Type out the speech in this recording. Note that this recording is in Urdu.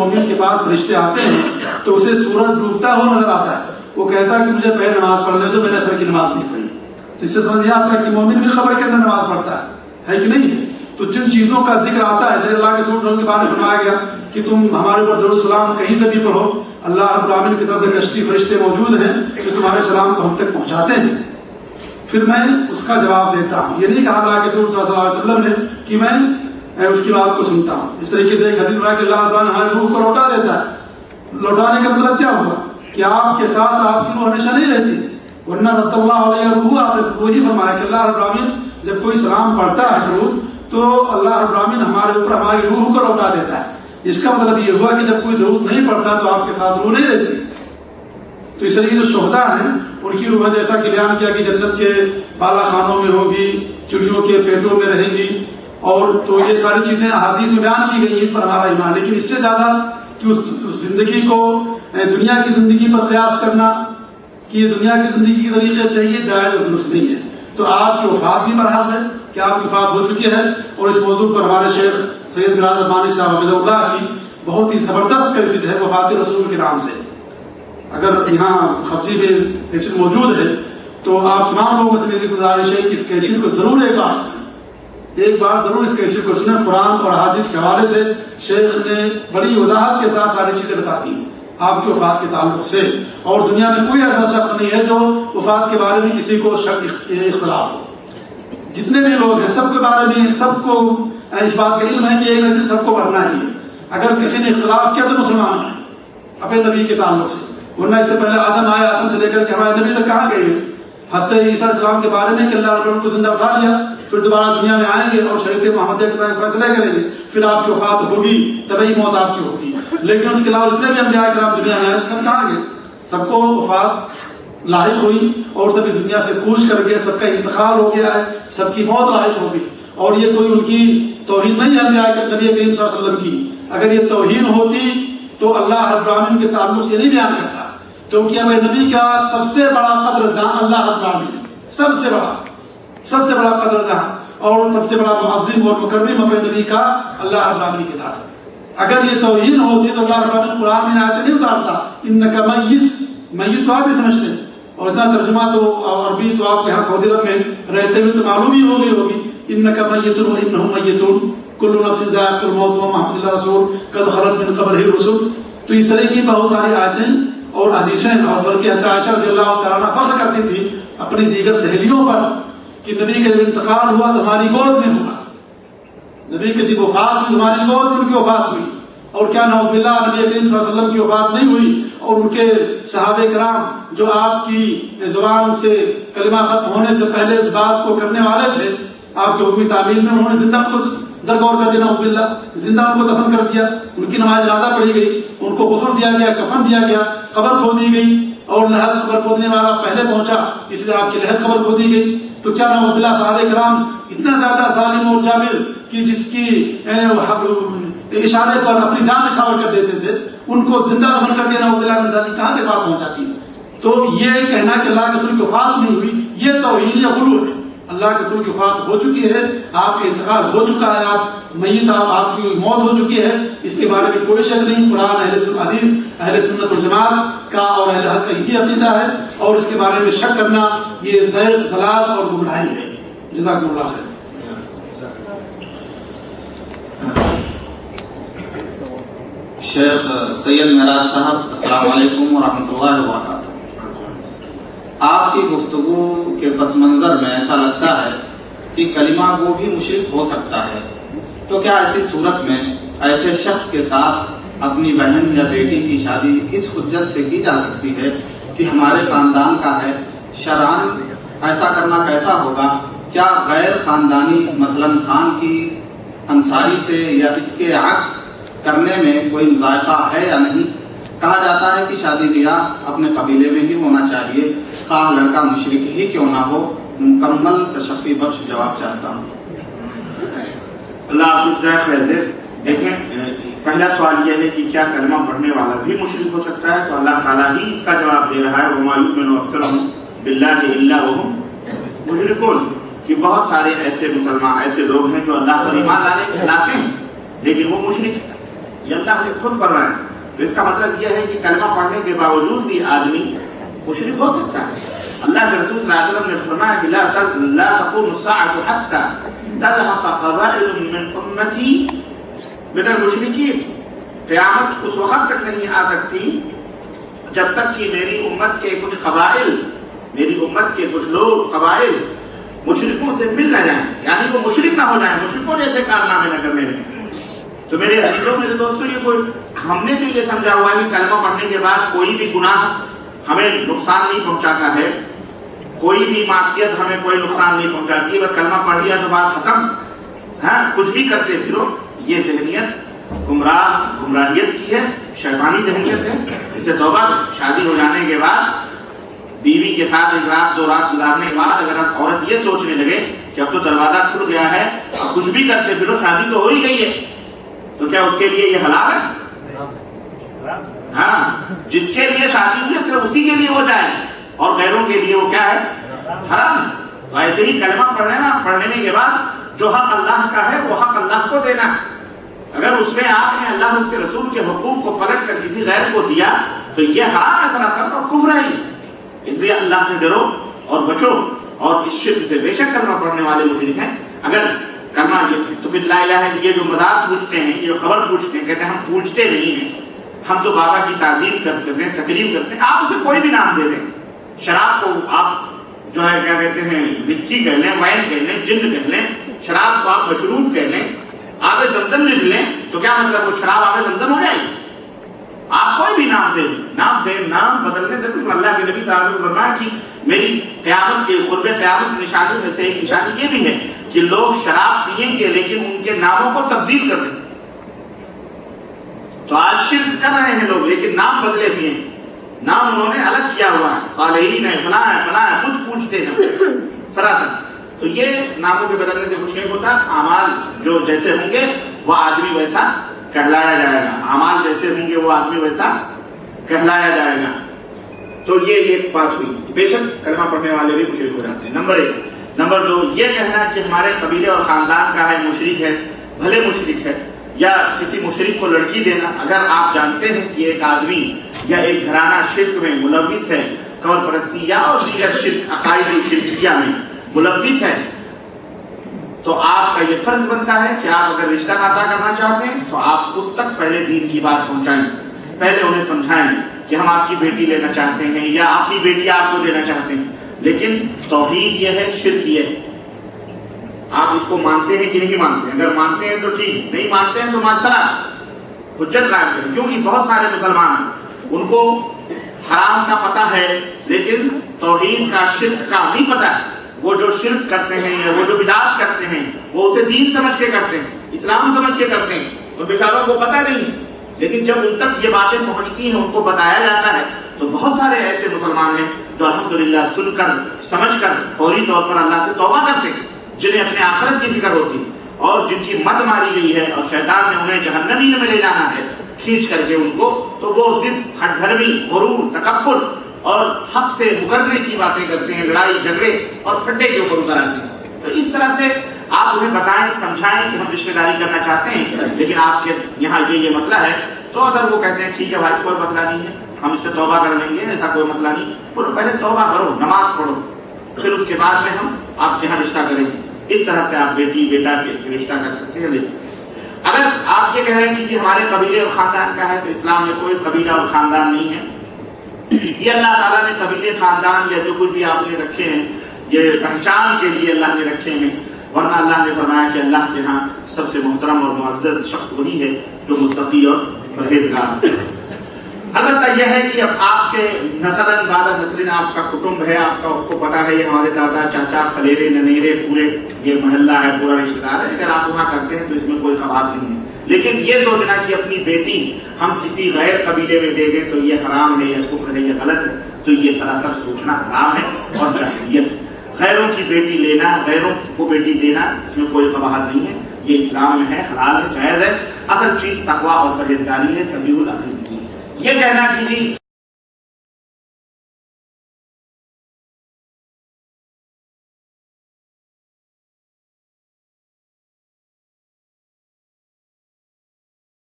مومن کے پاس فرشتے آتے ہیں تو اسے سورج ڈوبتا ہوا نظر آتا ہے، وہ کہتا ہے کہ مجھے پہلے نماز پڑھ لے تو میں نے اثر کی نماز نہیں پڑھی. تو اس سے سمجھ یہ آتا ہے کہ مومن بھی خبر کے اندر نماز پڑھتا ہے کہ نہیں ہے. تو جن چیزوں کا ذکر آتا ہے جیسے اللہ کے رسول کے بارے میں فرمایا گیا کہ تم ہمارے اوپر درود السلام کہیں سے بھی پڑھو، اللہ رب العالمین کی طرف سے گشتی فرشتے موجود ہیں کہ تمہارے سلام کو ہم تک پہنچاتے ہیں. پھر میں اس کا جواب دیتا ہوں. یہ نہیں کہا اللہ کے رسول صلی اللہ علیہ وسلم نے کہ میں اس کی بات کو سنتا ہوں. اس طریقے سے ایک حدیث میں کہ اللہ تعالیٰ ہماری روح کو لوٹا دیتا ہے. لوٹانے کا مطلب کیا ہوا کہ آپ کے ساتھ آپ کی روح ہمیشہ نہیں رہتی، ورنہ رد اللہ علیہ روح. آپ نے وہی فرمایا کہ اللہ رب العالمین جب کوئی سلام پڑھتا ہے درود تو اللہ رب العالمین ہمارے اوپر ہماری روح کو لوٹا دیتا ہے. اس کا مطلب یہ ہوا کہ جب کوئی درود نہیں پڑھتا تو آپ کے ساتھ روح نہیں رہتی. تو اس طریقے جو شہداء ہیں ان کی روح جیسا کہ بیان کیا کہ جنت کے بالا خانوں میں ہوگی، چڑیوں کے پیٹوں میں رہیں گی، اور تو یہ ساری چیزیں احادیث میں بیان کی گئی ہیں. اس پر ہمارا ایمان. لیکن اس سے زیادہ کہ اس زندگی کو دنیا کی زندگی پر قیاس کرنا کہ یہ دنیا کی زندگی کے طریقے سے یہ جائز اور درست نہیں ہے. تو آپ کی وفات بھی مرحل ہے کہ آپ کی وفات ہو چکی ہے، اور اس موضوع پر ہمارے شیخ سید مراد رحمانی صاحب حفظہ اللہ کی بہت ہی زبردست کیفیت ہے وفات رسول کے نام سے. اگر یہاں خفجی میں کیسٹ موجود ہے تو آپ تمام لوگوں سے میری گزارش ہے کہ اس کیسٹ کو ضرور ایک بار ضرور اس کیسٹ کو سنیں. قرآن اور حدیث کے حوالے سے شیخ نے بڑی وضاحت کے ساتھ ساری چیزیں بتا دی آپ کی وفات کے تعلق سے. اور دنیا میں کوئی ایسا شخص نہیں ہے جو وفات کے بارے میں کسی کو شک اختلاف ہو. جتنے بھی لوگ ہیں سب کے بارے میں سب کو اس بات کا علم ہے کہ ایک دن سب کو مرنا ہی ہے. اگر کسی نے اختلاف کیا تو مسلمان ہے اپنے نبی کے تعلق سے، ورنہ اس سے پہلے آدم آئے، آدم سے لے کر کے ہمارے نبی تک کہاں گئے ہیں. حضرت عیسیٰ السلام کے بارے میں کہ اللہ رب العالمین کو زندہ اٹھا لیا، پھر دوبارہ دنیا میں آئیں گے اور شریعت محمدیہ کے تحت فیصلے کریں گے، پھر آپ کی وفات ہوگی، طبعی موت آپ کی ہوگی. لیکن اس کے علاوہ جتنے بھی انبیاء کرام دنیا میں آئے سب کہاں گئے؟ سب کو وفات لاحق ہوئی اور سب اس دنیا سے کوچ کر کے سب کا انتقال ہو گیا ہے، سب کی موت لاحق ہوگی. اور یہ کوئی ان کی توہین نہیں ہے انبیاء کے نبی کریم صلی اللہ علیہ وسلم کی. اگر یہ توہین ہوتی تو اللہ رب العالمین کے تعلق سے نہیں بیان کرتا، کیونکہ ہمارے نبی کا سب سے بڑا قدردان اللہ رب العالمین ہے. سب سے بڑا قدردان اور سب سے بڑا معظم اور مکرم ہمارے نبی کا اللہ رب العالمین کی ذات ہے. اگر یہ توہین ہوتی تو اللہ رب العالمین قرآن میں آیتیں نہیں اتارتا انک میت تو آپ بھی سمجھتے ہیں، اور اتنا ترجمہ تو عربی تو آپ یہاں سعودی عرب میں رہتے ہوئے تو معلوم ہی ہو گئی ہوگی. انک میت و انہم میتون کل نفس ذائقۃ الموت وما محمد رسول قد خلت من قبلہ الرسل. تو اس طرح کی بہت ساری آیتیں اور حدیثیں، اور بلکہ حضرت عائشہ رضی اللہ تعالیٰ عنہ فخر کرتی تھی اپنی دیگر سہیلیوں پر کہ نبی کا جب انتقال ہوا تو ہماری گود میں ہوا، نبی کی جب وفات ہوئی تمہاری گود میں ان کی وفات ہوئی. اور کیا نعوذ باللہ نبی کریم صلی اللہ علیہ وسلم کی وفات نہیں ہوئی اور ان کے صحابہ کرام جو آپ کی زبان سے کلمہ ختم ہونے سے پہلے اس بات کو کرنے والے تھے، آپ کے حکم تعمیل میں انہوں نے زندہ کو درگور کر دیا، نعوذ باللہ زندہ ان کو دفن کر دیا، ان کی نماز جنازہ پڑھی گئی، ان کو غسل دیا گیا، کفن دیا گیا، قبر کھودی گئی، اور لحد قبر کھودنے والا پہلے پہنچا اس لیے آپ کی لحد قبر کھودی گئی. تو کیا نعوذ باللہ صحابہ کرام اتنا زیادہ ظالم اور جابر کہ جس کی اشارے پر اپنی جان نچھاور کر دیتے تھے ان کو زندہ دفن کر دیا، نعوذ باللہ من ذالک، کہاں تک بات پہنچاتی ہے. تو یہ کہنا کہ اللہ کے رسول کی وفات نہیں ہوئی یہ توہین یا غلو ہے. اللہ کے رسول کی وفات ہو چکی ہے، آپ کا انتقال ہو چکا ہے، آپ میت، آپ کی موت ہو چکی ہے، اس کے بارے میں کوئی شک نہیں. قرآن اہل سنت والجماعت کا اور اہل حق کا یہی عقیدہ ہے، اور اس کے بارے میں شک کرنا یہ زیغ، ضلال اور گمراہی ہے. جزاکم اللہ خیر. شیخ سید معراج صاحب السلام علیکم ورحمۃ اللہ وبرکاتہ. آپ کی گفتگو کے پس منظر میں ایسا لگتا ہے کہ کلمہ گو بھی مشرک ہو سکتا ہے، تو کیا ایسی صورت میں ایسے شخص کے ساتھ اپنی بہن یا بیٹی کی شادی اس حجت سے کی جا سکتی ہے کہ ہمارے خاندان کا ہے، شرعاً ایسا کرنا کیسا ہوگا؟ کیا غیر خاندانی مثلاً خان کی انصاری سے یا اس کے عکس کرنے میں کوئی مذائقہ ہے یا نہیں؟ کہا جاتا ہے کہ شادی بیاہ اپنے قبیلے میں ہی ہونا چاہیے، خواہ لڑکا مشرک ہی کیوں نہ ہو. مکمل تشفی بخش جواب چاہتا ہوں. اللہ آپ کو جزائے خیر دے. دیکھیں، پہلا سوال یہ ہے کہ کیا کلمہ پڑھنے والا بھی مشرک ہو سکتا ہے؟ تو اللہ تعالیٰ ہی اس کا جواب دے رہا ہے وَمَا يُؤْمِنُ أَكْثَرُهُم بِاللَّهِ إِلَّا وَهُمْ مُشْرِكُونَ، کہ بہت سارے ایسے مسلمان ایسے لوگ ہیں جو اللہ پر ایمان لاتے ہیں لیکن وہ مشرک ہیں. یہ اللہ نے خود فرمایا ہے. تو اس کا مطلب یہ ہے کہ کلمہ پڑھنے کے باوجود بھی آدمی مشرک ہو سکتا ہے. اللہ کے رسول صلی اللہ علیہ وسلم نے فرمایا کہ لا تقوم الساعة حتى تذهب قبائل من امتی من المشرکین. قیامت اس وقت تک نہیں آ سکتی جب تک کہ میری امت کے کچھ قبائل، میری امت کے کچھ لوگ قبائل مشرکوں سے مل نہ جائیں، یعنی وہ مشرک نہ ہو جائیں، مشرکوں جیسے کارنامے نہ کرنے لگیں. تو میرے عزیزوں، میرے دوستوں، یہ کوئی ہم نے تو یہ سمجھا ہوا ہے کہ کلمہ پڑھنے کے بعد کوئی بھی گناہ ہمیں نقصان نہیں پہنچاتا ہے، کوئی بھی معصیت ہمیں کوئی نقصان نہیں پہنچاتی ہے. بس کلمہ پڑھ لیا تو بات ختم. ہاں، کچھ بھی کرتے پھرو. یہ ذہنیت گمراہیت کی ہے، شیطانی ذہنیت ہے. اسے توبہ. شادی ہو جانے کے بعد بیوی کے ساتھ ایک رات دو رات گزارنے کے بعد اگر عورت یہ سوچنے لگے کہ اب تو دروازہ کھل گیا ہے، اب کچھ بھی کرتے پھرو، شادی تو ہو ہی گئی ہے، تو کیا اس کے لیے یہ حلال ہے؟ ہاں، جس کے لیے شادی ہوئی ہے صرف اسی کے لیے وہ جائے، اور غیروں کے لیے وہ کیا ہے؟ حرام ہے. ویسے ہی کلمہ پڑھنے کے بعد جو حق اللہ کا ہے وہ حق اللہ کو دینا ہے. اگر اس میں آپ نے اللہ اور اس کے رسول کے حقوق کو پلٹ کر کسی غیر کو دیا تو یہ حرام ہے سراسر اور کفر ہے. اس لیے اللہ سے ڈرو اور بچو، اور اس شرک سے. بے شک کلمہ پڑھنے والے مشرک ہیں. اگر کلمہ یہ تو پھر لا الہ الا یہ جو مدار پوچھتے ہیں، یہ جو خبر پوچھتے ہیں، کہتے ہیں ہم پوچھتے نہیں ہیں، ہم تو بابا کی تعظیم کرتے ہیں، تقریب کرتے ہیں. آپ اسے کوئی بھی نام دے دیں. شراب کو آپ جو ہے کیا کہتے ہیں، وسکی کہہ لیں، وائن کہہ لیں، جن کہہ لیں. شراب کو آپ مشروب کہہ لیں، آب زمزم لکھ لیں، تو کیا مطلب وہ شراب آب زمزم ہو جائے گی؟ آپ کوئی بھی نام دیں، نام بدلنے سے کچھ. اللہ کے نبی صلی اللہ علیہ وسلم نے فرمایا کہ میری قیامت کے قرب قیامت کی نشانی میں سے ایک نشانی یہ بھی ہے کہ لوگ شراب پئیں گے لیکن ان کے ناموں کو تبدیل کر دیں گے. تو آج شرک کر رہے ہیں لوگ لیکن نام بدلے ہوئے ہیں، نام انہوں نے الگ کیا ہوا ہے، صالحین ہے، فلاں ہے، فلاں ہے، خود پوچھتے ہیں سراسر. تو یہ ناموں کے بدلنے سے کچھ نہیں ہوتا. اعمال جو جیسے ہوں گے وہ آدمی ویسا کہلایا جائے گا، اعمال جیسے ہوں گے وہ آدمی ویسا کہلایا جائے گا. تو یہ ایک بات ہوئی. بے شک کلمہ پڑھنے والے بھی مشرک ہو جاتے ہیں. نمبر 1. نمبر 2 یہ کہنا کہ ہمارے قبیلے اور خاندان کا ہے مشرک ہے، بھلے مشرک ہے، یا کسی مشرک کو لڑکی دینا. اگر آپ جانتے ہیں کہ ایک آدمی یا ایک گھرانہ شرک میں ملوث ہے، قبر پرستی یا اور دیگر شرک عقائدی شرکیہ میں ملوث ہے، تو آپ کا یہ فرض بنتا ہے کہ آپ اگر رشتہ ناتا کرنا چاہتے ہیں تو آپ اس تک پہلے دین کی بات پہنچائیں، پہلے انہیں سمجھائیں کہ ہم آپ کی بیٹی لینا چاہتے ہیں یا اپنی بیٹی آپ کو دینا چاہتے ہیں. لیکن توحید یہ ہے، شرک یہ ہے. آپ اس کو مانتے ہیں کہ نہیں مانتے ہیں؟ اگر مانتے ہیں تو ٹھیک، نہیں مانتے ہیں تو مسئلہ حجت قائم کریں. کیونکہ بہت سارے مسلمان ہیں ان کو حرام کا پتہ ہے لیکن توحید کا شرک کا نہیں پتہ ہے. وہ جو شرک کرتے ہیں یا وہ جو بدعت کرتے ہیں وہ اسے دین سمجھ کے کرتے ہیں، اسلام سمجھ کے کرتے ہیں، اور بیچاروں کو پتہ نہیں. لیکن جب ان تک یہ باتیں پہنچتی ہیں، ان کو بتایا جاتا ہے، تو بہت سارے ایسے مسلمان ہیں جو الحمدللہ سن کر سمجھ کر فوری طور پر اللہ سے توبہ کرتے ہیں، جنہیں اپنے آخرت کی فکر ہوتی ہے اور جن کی مت ماری گئی ہے اور شیطان نے انہیں جہنمی میں لے جانا ہے کھینچ کر کے ان کو. تو وہ ضد، ہٹ دھرمی، غرور، تکبر اور حق سے مکرنے کی باتیں کرتے ہیں، لڑائی جھگڑے اور پھٹے کے اوپر اتر آتے ہیں. تو اس طرح سے آپ انہیں بتائیں، سمجھائیں کہ ہم رشتہ داری کرنا چاہتے ہیں لیکن آپ کے یہاں یہ مسئلہ ہے. تو اگر وہ کہتے ہیں ٹھیک ہے بھائی کوئی مسئلہ نہیں ہے، ہم اس سے توبہ کر لیں گے، ایسا کوئی مسئلہ نہیں، بولو پہلے توبہ کرو، نماز پڑھو، پھر اس کے بعد میں ہم آپ کے یہاں رشتہ کریں گے. اس طرح سے آپ بیٹی بیٹا کے رشتہ کر سکتے ہیں، لے سکتے ہیں. اگر آپ یہ کہہ رہے ہیں کہ ہمارے قبیلے اور خاندان کا ہے، تو اسلام میں کوئی قبیلہ اور خاندان نہیں ہے. یہ اللہ تعالیٰ نے قبیلے، خاندان یا جو کچھ بھی آپ نے رکھے ہیں یہ پہچان کے لیے اللہ نے رکھے ہیں، ورنہ اللہ نے فرمایا کہ اللہ کے ہاں سب سے محترم اور معزز شخص وہی ہے جو متقی اور پرہیزگار ہے. البتہ یہ ہے کہ اب آپ کے نسلاً بعد نسلاً آپ کا کٹمب ہے، آپ کا اس کو پتا ہے یہ ہمارے دادا چاچا خلیرے ننیرے پورے یہ محلہ ہے، پورا رشتہ دار ہے. اگر آپ وہاں کرتے ہیں تو اس میں کوئی خبر نہیں ہے. لیکن یہ سوچنا کہ اپنی بیٹی ہم کسی غیر قبیلے میں دے دیں تو یہ حرام ہے یا کفر ہے یا غلط ہے، تو یہ سراسر سوچنا حرام ہے اور جاہلیت ہے. غیروں کی بیٹی لینا، غیروں کو بیٹی دینا، اس میں کوئی قباحت نہیں ہے. یہ اسلام میں ہے، حلال ہے، جائز ہے. اصل چیز تقویٰ اور پرہیزگاری ہے، سمیع العلیم. یہ کہنا کہ جی